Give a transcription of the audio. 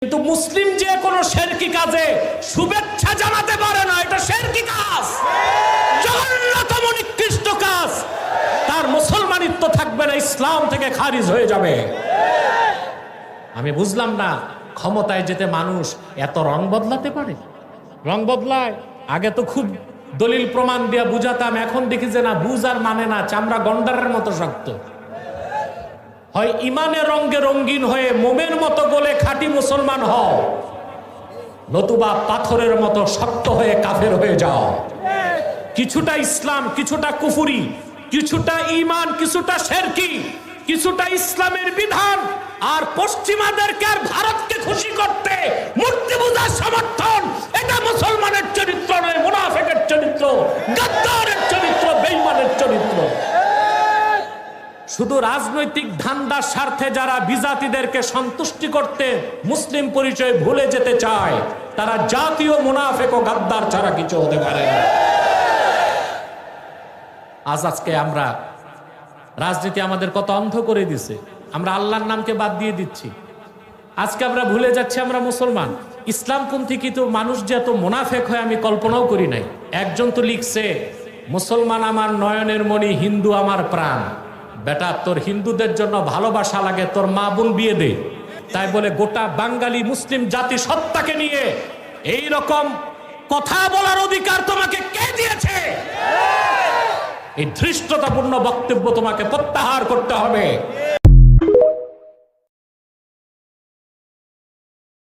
কিন্তু মুসলিম যে কোনো শিরকি কাজে শুভেচ্ছা জানাতে পারে না, এটা শিরকি কাজ, জঘন্যতম নিকৃষ্ট কাজ। তার মুসলমানিত্ব থাকবে না, ইসলাম থেকে খারিজ হয়ে যাবে। আমি বুঝলাম না ক্ষমতায় যেতে মানুষ এত রং বদলাতে পারে। রং বদলায়, আগে তো খুব দলিল প্রমাণ দিয়া বুঝাতাম, এখন দেখি যে না, বুঝার মানে না, চামড়া গন্ডারের মতো শক্ত। হয় ইমানের রঙে রঙিন হয়ে মোমের মতো গলে খাঁটি মুসলমান হও, নতুবা পাথরের মতো শক্ত হয়ে কাফের হয়ে যাও। কিছুটা ইসলাম, কিছুটা কুফুরি, কিছুটা ঈমান, কিছুটা শিরকি, কিছুটা ইসলামের বিধান, আর পশ্চিমাদেরকে আর ভারতকে খুশি করতে মূর্তি পূজার সমর্থন, এটা মুসলমানের চরিত্র নয়, মুনাফিকের চরিত্র, গাদ্দারের চরিত্র, বেঈমানের চরিত্র। শুধু রাজনৈতিক ধান্দার স্বার্থে যারা বিজাতিদেরকে সন্তুষ্টি করতে মুসলিম পরিচয় ভুলে যেতে চায়, তারা জাতীয় মুনাফিক ও গাদ্দার ছাড়া কিছু হতে পারে না। আজকে আমরা রাজনীতি আমাদের কত অন্ধ করে দিছে, আমরা আল্লাহর নামকে বাদ দিয়ে দিচ্ছি। আজকে আমরা ভুলে যাচ্ছি আমরা মুসলমান। ইসলামপন্থী কিন্তু মানুষ যে এত মুনাফিক হয় আমি কল্পনাও করি নাই। একজন তো লিখছে, মুসলমান আমার নয়নের মণি, হিন্দু আমার প্রাণ। বেটা, তোর হিন্দুদের জন্য ভালোবাসা লাগে, তোর মা বোন বিয়ে দে। তাই বলে গোটা বাঙালি মুসলিম জাতি সত্তাকে নিয়ে এই রকম কথা বলার অধিকার তোমাকে কে দিয়েছে? এই ধৃষ্টতাপূর্ণ বক্তব্য তোমাকে প্রত্যাহার করতে হবে।